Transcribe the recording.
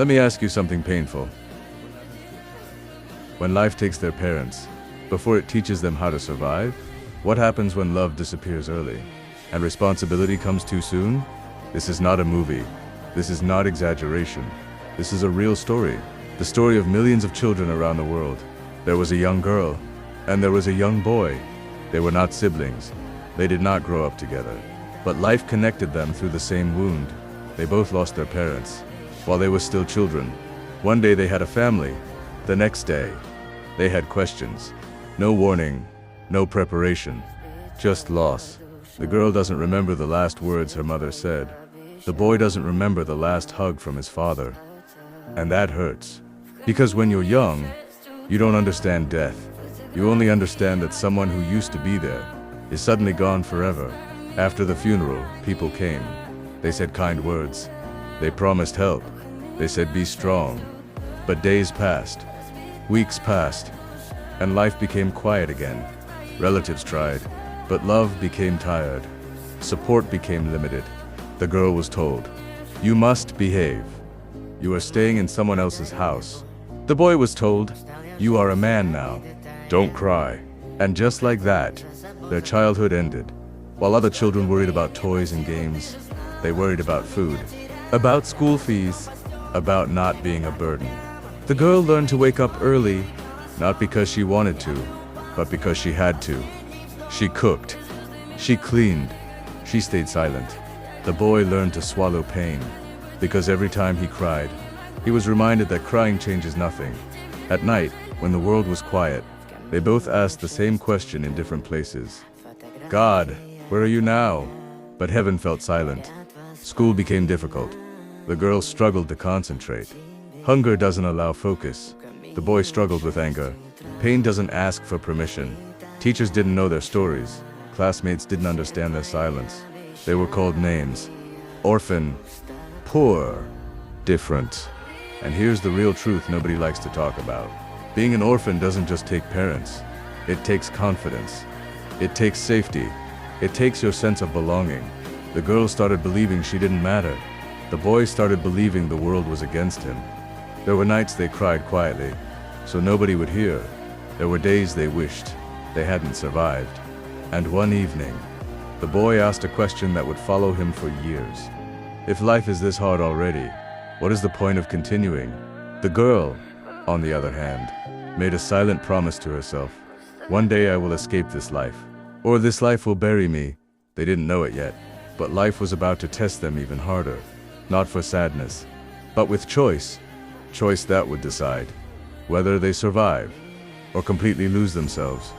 Let me ask you something painful. When life takes their parents, before it teaches them how to survive, what happens when love disappears early and responsibility comes too soon? This is not a movie. This is not exaggeration. This is a real story. The story of millions of children around the world. There was a young girl, and there was a young boy. They were not siblings. They did not grow up together. But life connected them through the same wound. They both lost their parents while they were still children. One day they had a family. The next day, they had questions. No warning, no preparation, just loss. The girl doesn't remember the last words her mother said. The boy doesn't remember the last hug from his father. And that hurts. Because when you're young, you don't understand death. You only understand that someone who used to be there is suddenly gone forever. After the funeral, people came. They said kind words. They promised help. They said be strong. But days passed. Weeks passed. And life became quiet again. Relatives tried, but love became tired. Support became limited. The girl was told, "You must behave. You are staying in someone else's house." The boy was told, "You are a man now. Don't cry." And just like that, their childhood ended. While other children worried about toys and games, they worried about food, about school fees, about not being a burden. The girl learned to wake up early, not because she wanted to, but because she had to. She cooked. She cleaned. She stayed silent. The boy learned to swallow pain, because every time he cried, he was reminded that crying changes nothing. At night, when the world was quiet, they both asked the same question in different places. "God, where are you now?" But heaven felt silent. School became difficult. The girl struggled to concentrate. Hunger doesn't allow focus. The boy struggled with anger. Pain doesn't ask for permission. Teachers didn't know their stories. Classmates didn't understand their silence. They were called names. Orphan, poor, different. And here's the real truth nobody likes to talk about. Being an orphan doesn't just take parents. It takes confidence. It takes safety. It takes your sense of belonging. The girl started believing she didn't matter. The boy started believing the world was against him. There were nights they cried quietly, so nobody would hear. There were days they wished they hadn't survived. And one evening, the boy asked a question that would follow him for years. If life is this hard already, what is the point of continuing? The girl, on the other hand, made a silent promise to herself. One day I will escape this life, or this life will bury me. They didn't know it yet, but life was about to test them even harder. Not for sadness, but with choice. Choice that would decide whether they survive or completely lose themselves.